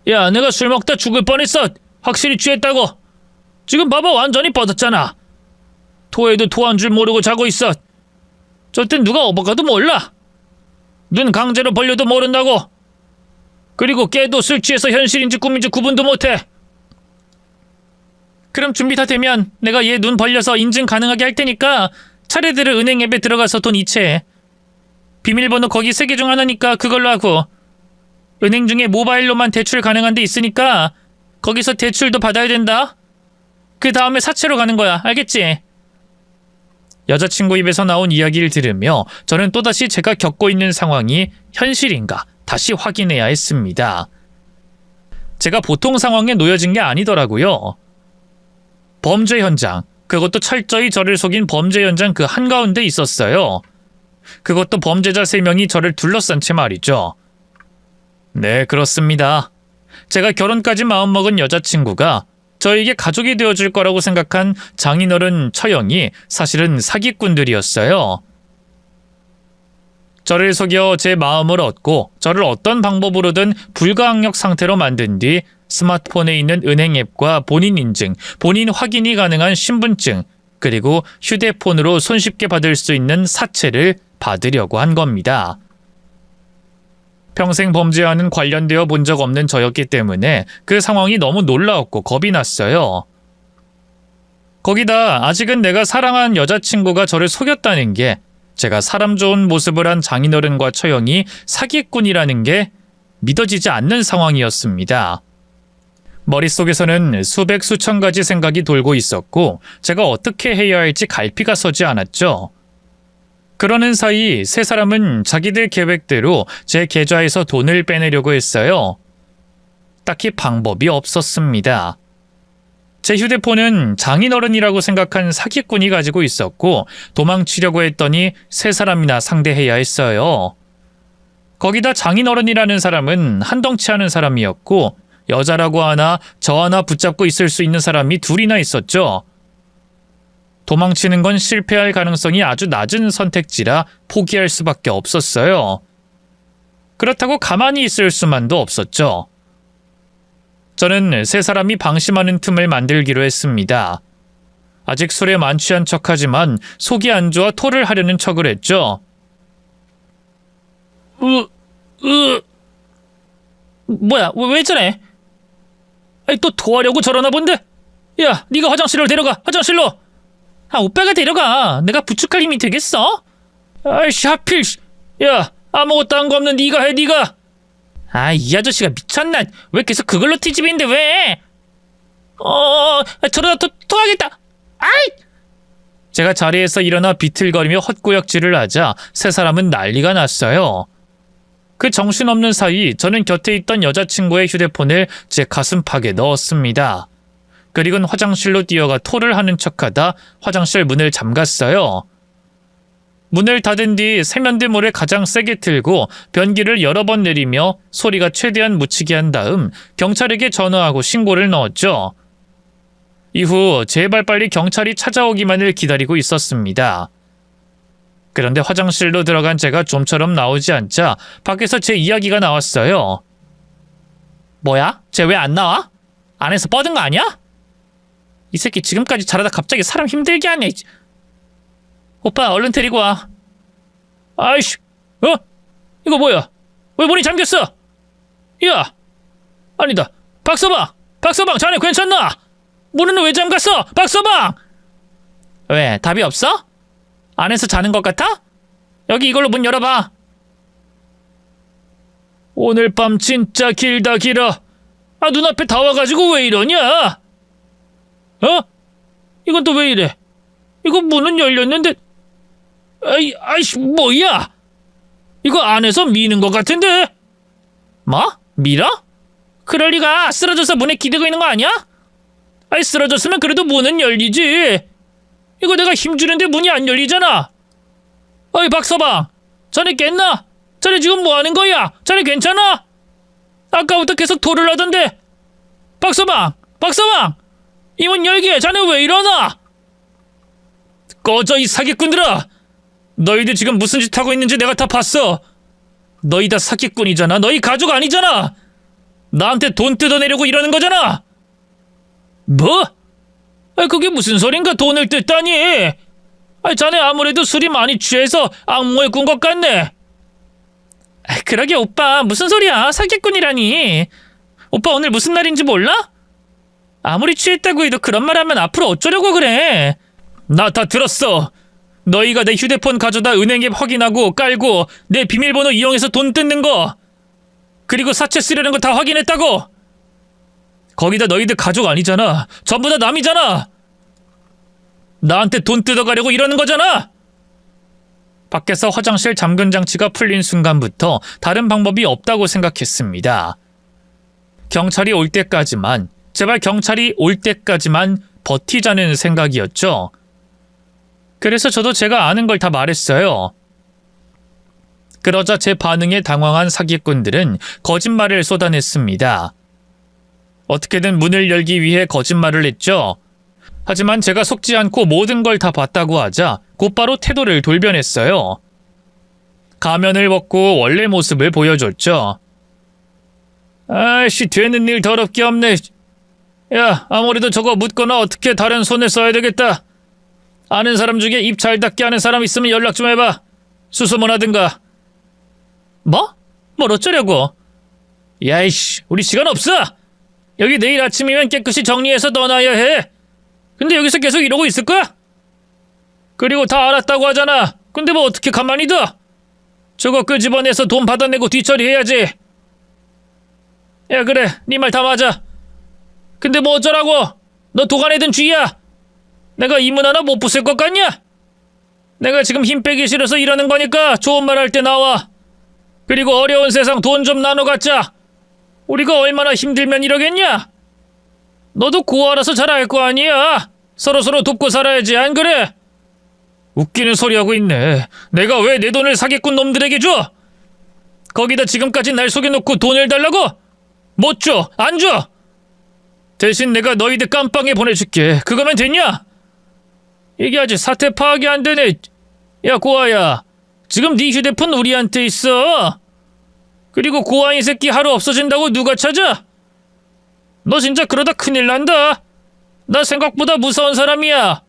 야, 내가 술 먹다 죽을 뻔했어. 확실히 취했다고. 지금 봐봐, 완전히 뻗었잖아. 토해도 토한 줄 모르고 자고 있어. 저땐 누가 어버가도 몰라. 눈 강제로 벌려도 모른다고. 그리고 깨도 술 취해서 현실인지 꿈인지 구분도 못해. 그럼 준비 다 되면 내가 얘 눈 벌려서 인증 가능하게 할 테니까 차례대로 은행 앱에 들어가서 돈 이체해. 비밀번호 거기 3개 중 하나니까 그걸로 하고, 은행 중에 모바일로만 대출 가능한 데 있으니까 거기서 대출도 받아야 된다. 그 다음에 사채로 가는 거야. 알겠지? 여자친구 입에서 나온 이야기를 들으며 저는 또다시 제가 겪고 있는 상황이 현실인가 다시 확인해야 했습니다. 제가 보통 상황에 놓여진 게 아니더라고요. 범죄 현장, 그것도 철저히 저를 속인 범죄 현장 그 한가운데 있었어요. 그것도 범죄자 3명이 저를 둘러싼 채 말이죠. 네, 그렇습니다. 제가 결혼까지 마음먹은 여자친구가 저에게 가족이 되어줄 거라고 생각한 장인어른 처형이 사실은 사기꾼들이었어요. 저를 속여 제 마음을 얻고 저를 어떤 방법으로든 불가항력 상태로 만든 뒤 스마트폰에 있는 은행 앱과 본인 인증, 본인 확인이 가능한 신분증, 그리고 휴대폰으로 손쉽게 받을 수 있는 사채를 받으려고 한 겁니다. 평생 범죄와는 관련되어 본 적 없는 저였기 때문에 그 상황이 너무 놀라웠고 겁이 났어요. 거기다 아직은 내가 사랑한 여자친구가 저를 속였다는 게, 제가 사람 좋은 모습을 한 장인어른과 처형이 사기꾼이라는 게 믿어지지 않는 상황이었습니다. 머릿속에서는 수백 수천 가지 생각이 돌고 있었고 제가 어떻게 해야 할지 갈피가 서지 않았죠. 그러는 사이 3사람은 자기들 계획대로 제 계좌에서 돈을 빼내려고 했어요. 딱히 방법이 없었습니다. 제 휴대폰은 장인어른이라고 생각한 사기꾼이 가지고 있었고 도망치려고 했더니 3사람이나 상대해야 했어요. 거기다 장인어른이라는 사람은 한덩치 하는 사람이었고 여자라고 하나 저 하나 붙잡고 있을 수 있는 사람이 2이나 있었죠. 도망치는 건 실패할 가능성이 아주 낮은 선택지라 포기할 수밖에 없었어요. 그렇다고 가만히 있을 수만도 없었죠. 저는 3사람이 방심하는 틈을 만들기로 했습니다. 아직 술에 만취한 척하지만 속이 안 좋아 토를 하려는 척을 했죠. 뭐야, 왜 저래? 아니, 또 토하려고 저러나 본데? 야, 네가 화장실로 데려가, 화장실로! 아, 오빠가 데려가. 내가 부축할 힘이 되겠어? 아이씨, 하필. 야, 아무것도 한 거 없는 네가 해, 네가. 아, 이 아저씨가 미쳤나? 왜 계속 그걸로 티집인데 왜? 저러다 토하겠다. 아이! 제가 자리에서 일어나 비틀거리며 헛구역질을 하자 3사람은 난리가 났어요. 그 정신없는 사이 저는 곁에 있던 여자친구의 휴대폰을 제 가슴팍에 넣었습니다. 그리고는 화장실로 뛰어가 토를 하는 척하다 화장실 문을 잠갔어요. 문을 닫은 뒤 세면대물을 가장 세게 틀고 변기를 여러 번 내리며 소리가 최대한 묻히게 한 다음 경찰에게 전화하고 신고를 넣었죠. 이후 제발 빨리 경찰이 찾아오기만을 기다리고 있었습니다. 그런데 화장실로 들어간 제가 좀처럼 나오지 않자 밖에서 제 이야기가 나왔어요. 뭐야? 쟤 왜 안 나와? 안에서 뻗은 거 아니야? 이 새끼 지금까지 잘하다 갑자기 사람 힘들게 하네. 오빠, 얼른 데리고 와. 아이씨, 이거 뭐야? 왜 문이 잠겼어? 야, 아니다. 박서방, 자네 괜찮나? 문은 왜 잠갔어? 박서방! 왜, 답이 없어? 안에서 자는 것 같아? 여기 이걸로 문 열어봐. 오늘 밤 진짜 길다 길어. 아, 눈앞에 다 와가지고 왜 이러냐? 이건 또 왜 이래? 이거 문은 열렸는데. 아이씨, 뭐야? 이거 안에서 미는 것 같은데? 뭐? 밀어? 그럴 리가. 쓰러져서 문에 기대고 있는 거 아니야? 아이, 쓰러졌으면 그래도 문은 열리지. 이거 내가 힘주는데 문이 안 열리잖아. 어이 박서방, 자네 깼나? 자네 지금 뭐 하는 거야? 자네 괜찮아? 아까부터 계속 토를 하던데. 박서방, 이 문 열게. 자네 왜 이러나? 꺼져 이 사기꾼들아. 너희들 지금 무슨 짓 하고 있는지 내가 다 봤어. 너희 다 사기꾼이잖아. 너희 가족 아니잖아. 나한테 돈 뜯어내려고 이러는 거잖아. 뭐? 그게 무슨 소린가? 돈을 뜯다니. 자네 아무래도 술이 많이 취해서 악몽을 꾼 것 같네. 그러게 오빠, 무슨 소리야? 사기꾼이라니. 오빠 오늘 무슨 날인지 몰라? 아무리 취했다고 해도 그런 말 하면 앞으로 어쩌려고 그래. 나 다 들었어. 너희가 내 휴대폰 가져다 은행 앱 확인하고 깔고 내 비밀번호 이용해서 돈 뜯는 거, 그리고 사채 쓰려는 거 다 확인했다고. 거기다 너희들 가족 아니잖아. 전부 다 남이잖아. 나한테 돈 뜯어가려고 이러는 거잖아. 밖에서 화장실 잠금 장치가 풀린 순간부터 다른 방법이 없다고 생각했습니다. 경찰이 올 때까지만, 제발 경찰이 올 때까지만 버티자는 생각이었죠. 그래서 저도 제가 아는 걸 다 말했어요. 그러자 제 반응에 당황한 사기꾼들은 거짓말을 쏟아냈습니다. 어떻게든 문을 열기 위해 거짓말을 했죠. 하지만 제가 속지 않고 모든 걸 다 봤다고 하자 곧바로 태도를 돌변했어요. 가면을 벗고 원래 모습을 보여줬죠. 아이씨, 되는 일 더럽게 없네. 야, 아무래도 저거 묻거나 어떻게 다른 손을 써야 되겠다. 아는 사람 중에 입 잘 닫게 하는 사람 있으면 연락 좀 해봐. 수소문 하든가. 뭐? 뭘 어쩌려고? 야이씨, 우리 시간 없어. 여기 내일 아침이면 깨끗이 정리해서 떠나야 해. 근데 여기서 계속 이러고 있을 거야? 그리고 다 알았다고 하잖아. 근데 뭐 어떻게 가만히 둬? 저거 끄집어내서 돈 받아내고 뒤처리해야지. 야, 그래, 네 말 다 맞아. 근데 뭐 어쩌라고? 너 도가내든 쥐야. 내가 이 문 하나 못 부술 것 같냐? 내가 지금 힘 빼기 싫어서 이러는 거니까 좋은 말 할 때 나와. 그리고 어려운 세상 돈 좀 나눠 갖자. 우리가 얼마나 힘들면 이러겠냐? 너도 고아라서 잘 알 거 아니야. 서로서로 돕고 살아야지, 안 그래? 웃기는 소리 하고 있네. 내가 왜 내 돈을 사기꾼 놈들에게 줘? 거기다 지금까지 날 속여놓고 돈을 달라고? 못 줘, 안 줘. 대신 내가 너희들 깜빵에 보내줄게. 그거면 됐냐? 이게 아직 사태 파악이 안 되네. 야, 고아야, 지금 네 휴대폰 우리한테 있어. 그리고 고아이 새끼 하루 없어진다고 누가 찾아? 너 진짜 그러다 큰일 난다. 나 생각보다 무서운 사람이야.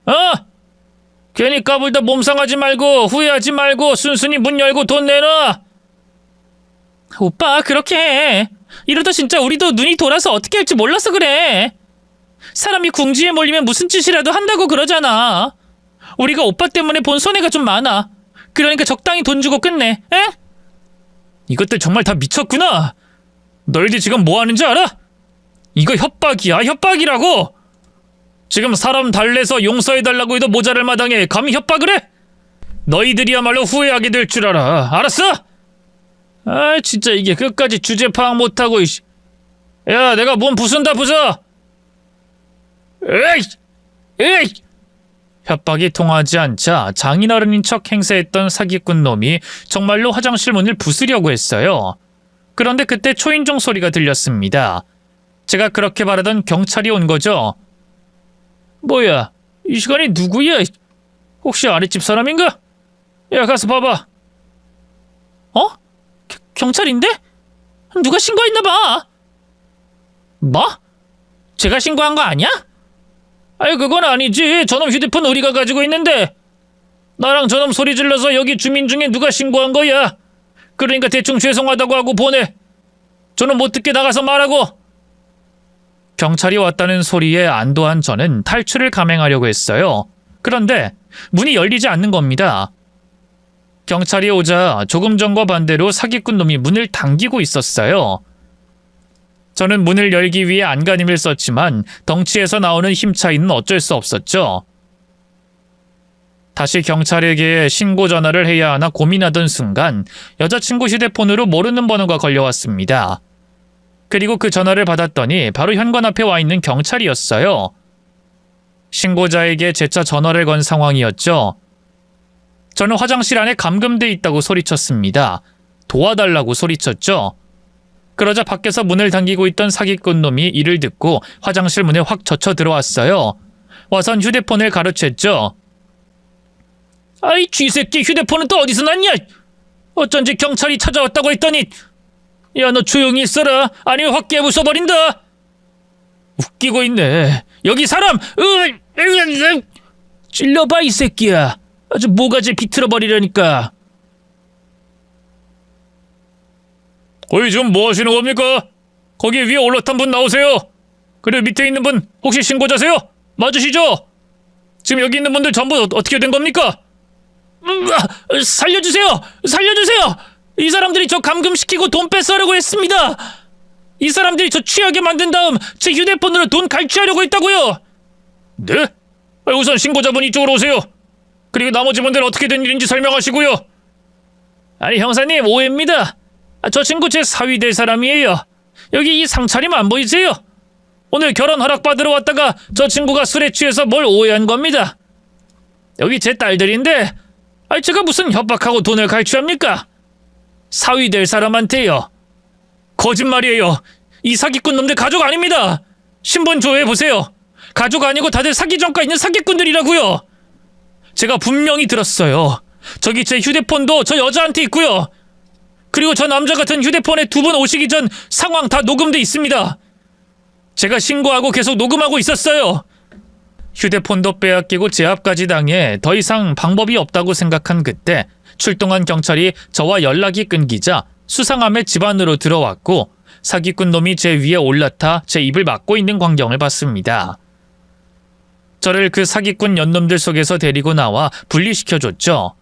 어? 괜히 까불다 몸상하지 말고 후회하지 말고 순순히 문 열고 돈 내놔. 오빠, 그렇게 해. 이러다 진짜 우리도 눈이 돌아서 어떻게 할지 몰라서 그래. 사람이 궁지에 몰리면 무슨 짓이라도 한다고 그러잖아. 우리가 오빠 때문에 본 손해가 좀 많아. 그러니까 적당히 돈 주고 끝내. 에? 이것들 정말 다 미쳤구나. 너희들 지금 뭐 하는지 알아? 이거 협박이야, 협박이라고. 지금 사람 달래서 용서해달라고 해도 모자랄 마당에 감히 협박을 해? 너희들이야말로 후회하게 될 줄 알아. 알았어? 아, 진짜 이게 끝까지 주제 파악 못하고. 야, 내가 몸 부순다 부숴. 에이! 에이! 협박이 통하지 않자 장인어른인 척 행세했던 사기꾼 놈이 정말로 화장실 문을 부수려고 했어요. 그런데 그때 초인종 소리가 들렸습니다. 제가 그렇게 바라던 경찰이 온 거죠. 뭐야, 이 시간에 누구야? 혹시 아랫집 사람인가? 야, 가서 봐봐. 어? 경찰인데? 누가 신고했나 봐. 뭐? 제가 신고한 거 아니야? 아이, 그건 아니지. 저놈 휴대폰 우리가 가지고 있는데. 나랑 저놈 소리 질러서 여기 주민 중에 누가 신고한 거야. 그러니까 대충 죄송하다고 하고 보내. 저놈 못 듣게 나가서 말하고. 경찰이 왔다는 소리에 안도한 저는 탈출을 감행하려고 했어요. 그런데 문이 열리지 않는 겁니다. 경찰이 오자 조금 전과 반대로 사기꾼 놈이 문을 당기고 있었어요. 저는 문을 열기 위해 안간힘을 썼지만 덩치에서 나오는 힘 차이는 어쩔 수 없었죠. 다시 경찰에게 신고 전화를 해야 하나 고민하던 순간 여자친구 휴대폰으로 모르는 번호가 걸려왔습니다. 그리고 그 전화를 받았더니 바로 현관 앞에 와 있는 경찰이었어요. 신고자에게 재차 전화를 건 상황이었죠. 저는 화장실 안에 감금돼 있다고 소리쳤습니다. 도와달라고 소리쳤죠. 그러자 밖에서 문을 당기고 있던 사기꾼 놈이 이를 듣고 화장실 문에 확 젖혀 들어왔어요. 와선 휴대폰을 가로챘죠. 아이 쥐새끼 휴대폰은 또 어디서 났냐? 어쩐지 경찰이 찾아왔다고 했더니 야 너 조용히 있어라 아니면 확 깨부숴버린다. 웃기고 있네. 여기 사람 찔러봐 이 새끼야. 아주 모가지 비틀어버리려니까. 거기 지금 뭐 하시는 겁니까? 거기 위에 올라탄 분 나오세요. 그리고 밑에 있는 분 혹시 신고자세요? 맞으시죠? 지금 여기 있는 분들 전부 어떻게 된 겁니까? 살려주세요! 살려주세요! 이 사람들이 저 감금시키고 돈 뺏으려고 했습니다. 이 사람들이 저 취하게 만든 다음 제 휴대폰으로 돈 갈취하려고 했다고요. 네? 우선 신고자분 이쪽으로 오세요. 그리고 나머지 분들 어떻게 된 일인지 설명하시고요. 아니 형사님 오해입니다. 저 친구 제 사위 될 사람이에요. 여기 이 상차림 안 보이세요? 오늘 결혼 허락 받으러 왔다가 저 친구가 술에 취해서 뭘 오해한 겁니다. 여기 제 딸들인데 제가 무슨 협박하고 돈을 갈취합니까? 사위 될 사람한테요. 거짓말이에요. 이 사기꾼 놈들 가족 아닙니다. 신분 조회해보세요. 가족 아니고 다들 사기 전과 있는 사기꾼들이라고요. 제가 분명히 들었어요. 저기 제 휴대폰도 저 여자한테 있고요. 그리고 저 남자 같은 휴대폰에 두 분 오시기 전 상황 다 녹음돼 있습니다. 제가 신고하고 계속 녹음하고 있었어요. 휴대폰도 빼앗기고 제압까지 당해 더 이상 방법이 없다고 생각한 그때 출동한 경찰이 저와 연락이 끊기자 수상함에 집 안으로 들어왔고 사기꾼 놈이 제 위에 올라타 제 입을 막고 있는 광경을 봤습니다. 저를 그 사기꾼 연놈들 속에서 데리고 나와 분리시켜줬죠.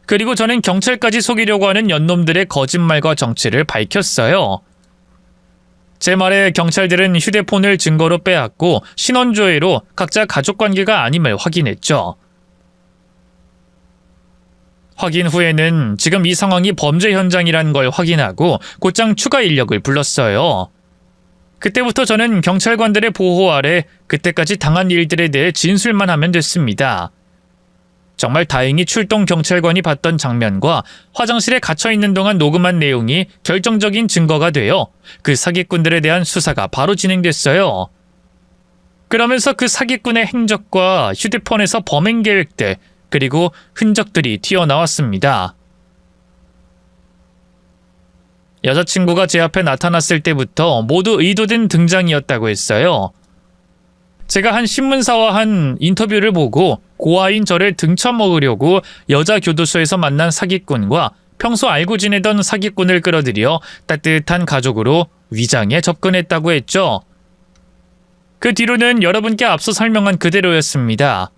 그리고 저는 경찰까지 속이려고 하는 연놈들의 거짓말과 정체를 밝혔어요. 제 말에 경찰들은 휴대폰을 증거로 빼앗고 신원조회로 각자 가족관계가 아님을 확인했죠. 확인 후에는 지금 이 상황이 범죄 현장이란 걸 확인하고 곧장 추가 인력을 불렀어요. 그때부터 저는 경찰관들의 보호 아래 그때까지 당한 일들에 대해 진술만 하면 됐습니다. 정말 다행히 출동 경찰관이 봤던 장면과 화장실에 갇혀있는 동안 녹음한 내용이 결정적인 증거가 되어 그 사기꾼들에 대한 수사가 바로 진행됐어요. 그러면서 그 사기꾼의 행적과 휴대폰에서 범행 계획들 그리고 흔적들이 튀어나왔습니다. 여자친구가 제 앞에 나타났을 때부터 모두 의도된 등장이었다고 했어요. 제가 한 신문사와 한 인터뷰를 보고 고아인 저를 등쳐먹으려고 여자 교도소에서 만난 사기꾼과 평소 알고 지내던 사기꾼을 끌어들여 따뜻한 가족으로 위장에 접근했다고 했죠. 그 뒤로는 여러분께 앞서 설명한 그대로였습니다.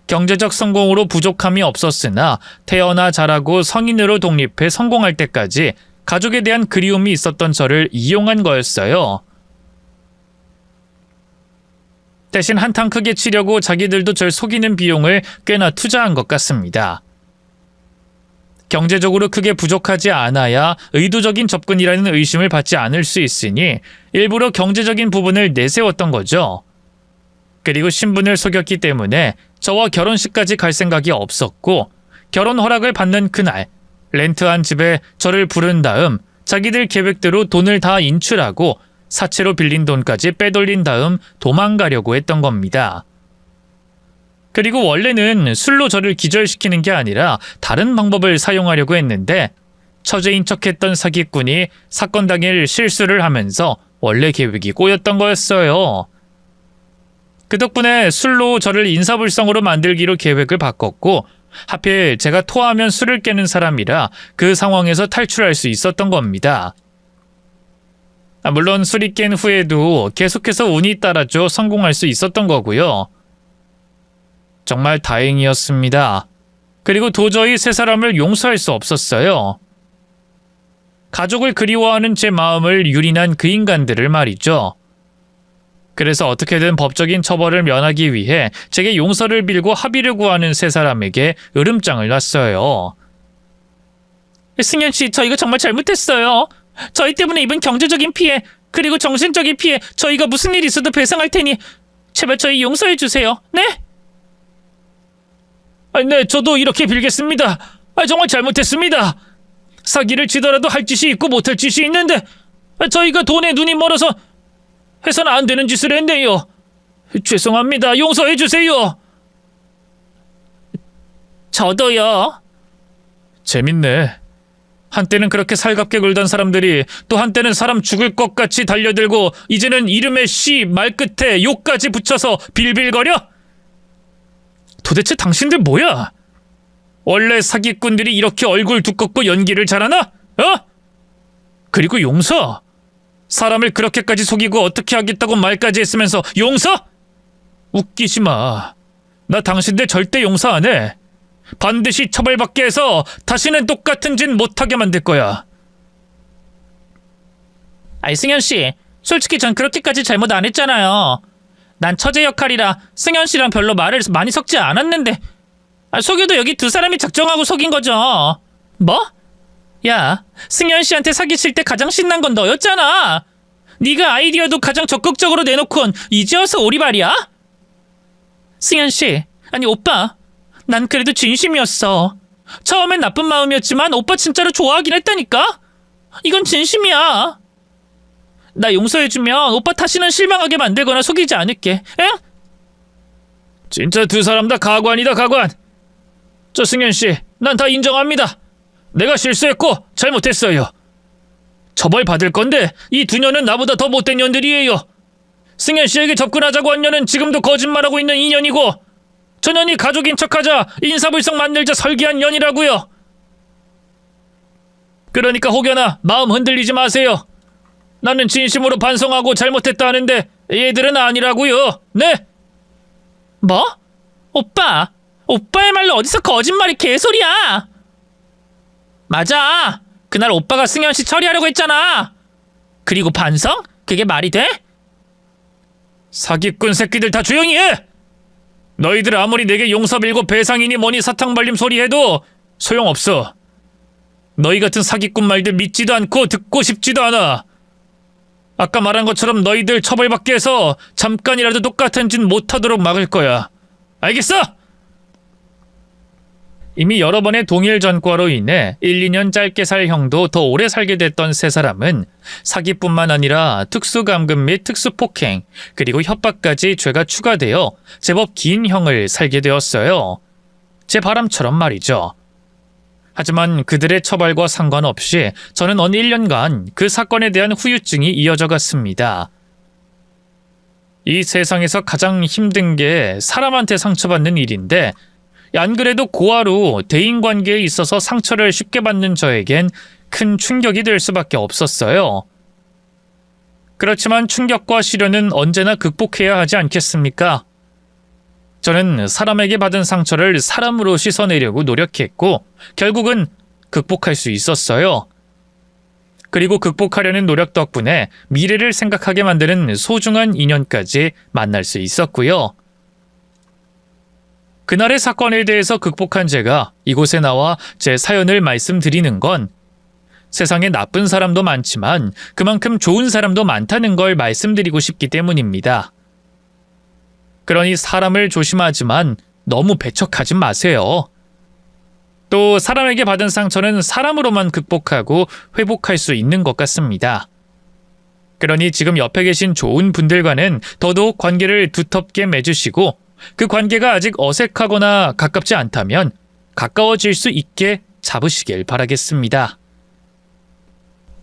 경제적 성공으로 부족함이 없었으나 태어나 자라고 성인으로 독립해 성공할 때까지 가족에 대한 그리움이 있었던 저를 이용한 거였어요. 대신 한탕 크게 치려고 자기들도 절 속이는 비용을 꽤나 투자한 것 같습니다. 경제적으로 크게 부족하지 않아야 의도적인 접근이라는 의심을 받지 않을 수 있으니 일부러 경제적인 부분을 내세웠던 거죠. 그리고 신분을 속였기 때문에 저와 결혼식까지 갈 생각이 없었고 결혼 허락을 받는 그날 렌트한 집에 저를 부른 다음 자기들 계획대로 돈을 다 인출하고 사채로 빌린 돈까지 빼돌린 다음 도망가려고 했던 겁니다. 그리고 원래는 술로 저를 기절시키는 게 아니라 다른 방법을 사용하려고 했는데 처제인 척했던 사기꾼이 사건 당일 실수를 하면서 원래 계획이 꼬였던 거였어요. 그 덕분에 술로 저를 인사불성으로 만들기로 계획을 바꿨고 하필 제가 토하면 술을 깨는 사람이라 그 상황에서 탈출할 수 있었던 겁니다. 물론 술이 깬 후에도 계속해서 운이 따라줘 성공할 수 있었던 거고요. 정말 다행이었습니다. 그리고 도저히 세 사람을 용서할 수 없었어요. 가족을 그리워하는 제 마음을 유린한 그 인간들을 말이죠. 그래서 어떻게든 법적인 처벌을 면하기 위해 제게 용서를 빌고 합의를 구하는 세 사람에게 으름장을 놨어요. 승현 씨, 저희가 정말 잘못했어요. 저희 때문에 입은 경제적인 피해, 그리고 정신적인 피해, 저희가 무슨 일이 있어도 배상할 테니 제발 저희 용서해 주세요. 네? 네, 저도 이렇게 빌겠습니다. 정말 잘못했습니다. 사기를 치더라도 할 짓이 있고 못할 짓이 있는데 저희가 돈에 눈이 멀어서 해서는 안 되는 짓을 했네요. 죄송합니다. 용서해 주세요. 저도요. 재밌네. 한때는 그렇게 살갑게 굴던 사람들이 또 한때는 사람 죽을 것 같이 달려들고 이제는 이름에 씨 말끝에 욕까지 붙여서 빌빌거려? 도대체 당신들 뭐야? 원래 사기꾼들이 이렇게 얼굴 두껍고 연기를 잘하나? 어? 그리고 용서? 사람을 그렇게까지 속이고 어떻게 하겠다고 말까지 했으면서 용서? 웃기지 마. 나 당신들 절대 용서 안 해. 반드시 처벌받게 해서 다시는 똑같은 짓 못하게 만들 거야. 아이 승현 씨, 솔직히 전 그렇게까지 잘못 안 했잖아요. 난 처제 역할이라 승현 씨랑 별로 말을 많이 섞지 않았는데 속여도 여기 두 사람이 작정하고 속인 거죠. 뭐? 야, 승현 씨한테 사기칠 때 가장 신난 건 너였잖아. 네가 아이디어도 가장 적극적으로 내놓곤 이제 와서 오리발이야? 승현 씨, 아니 오빠, 난 그래도 진심이었어. 처음엔 나쁜 마음이었지만 오빠 진짜로 좋아하긴 했다니까? 이건 진심이야. 나 용서해주면 오빠 다시는 실망하게 만들거나 속이지 않을게. 응? 진짜 두 사람 다 가관이다, 가관. 저 승현씨, 난 다 인정합니다. 내가 실수했고 잘못했어요. 처벌 받을 건데 이 두 년은 나보다 더 못된 년들이에요. 승현씨에게 접근하자고 한 년은 지금도 거짓말하고 있는 인연이고 저 년이 가족인 척하자 인사불성 만들자 설계한 년이라고요. 그러니까 혹여나 마음 흔들리지 마세요. 나는 진심으로 반성하고 잘못했다 하는데 얘들은 아니라고요. 네? 뭐? 오빠, 오빠의 말로 어디서 거짓말이 개소리야. 맞아. 그날 오빠가 승현 씨 처리하려고 했잖아. 그리고 반성? 그게 말이 돼? 사기꾼 새끼들 다 조용히 해! 너희들 아무리 내게 용서 빌고 배상이니 뭐니 사탕 발림 소리 해도 소용없어. 너희 같은 사기꾼 말들 믿지도 않고 듣고 싶지도 않아. 아까 말한 것처럼 너희들 처벌받게 해서 잠깐이라도 똑같은 짓 못하도록 막을 거야. 알겠어? 이미 여러 번의 동일 전과로 인해 1, 2년 짧게 살 형도 더 오래 살게 됐던 세 사람은 사기뿐만 아니라 특수감금 및 특수폭행, 그리고 협박까지 죄가 추가되어 제법 긴 형을 살게 되었어요. 제 바람처럼 말이죠. 하지만 그들의 처벌과 상관없이 저는 어느 1년간 그 사건에 대한 후유증이 이어져 갔습니다. 이 세상에서 가장 힘든 게 사람한테 상처받는 일인데 안 그래도 고아로 대인관계에 있어서 상처를 쉽게 받는 저에겐 큰 충격이 될 수밖에 없었어요. 그렇지만 충격과 시련은 언제나 극복해야 하지 않겠습니까? 저는 사람에게 받은 상처를 사람으로 씻어내려고 노력했고 결국은 극복할 수 있었어요. 그리고 극복하려는 노력 덕분에 미래를 생각하게 만드는 소중한 인연까지 만날 수 있었고요. 그날의 사건에 대해서 극복한 제가 이곳에 나와 제 사연을 말씀드리는 건 세상에 나쁜 사람도 많지만 그만큼 좋은 사람도 많다는 걸 말씀드리고 싶기 때문입니다. 그러니 사람을 조심하지만 너무 배척하지 마세요. 또 사람에게 받은 상처는 사람으로만 극복하고 회복할 수 있는 것 같습니다. 그러니 지금 옆에 계신 좋은 분들과는 더더욱 관계를 두텁게 맺으시고 그 관계가 아직 어색하거나 가깝지 않다면 가까워질 수 있게 잡으시길 바라겠습니다.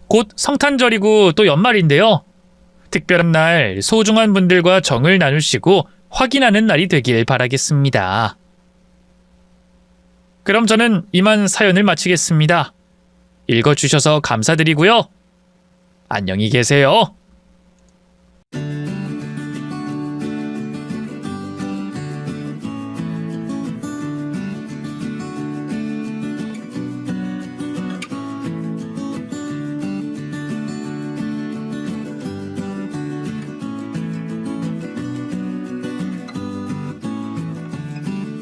곧 성탄절이고 또 연말인데요. 특별한 날 소중한 분들과 정을 나누시고 확인하는 날이 되길 바라겠습니다. 그럼 저는 이만 사연을 마치겠습니다. 읽어주셔서 감사드리고요. 안녕히 계세요.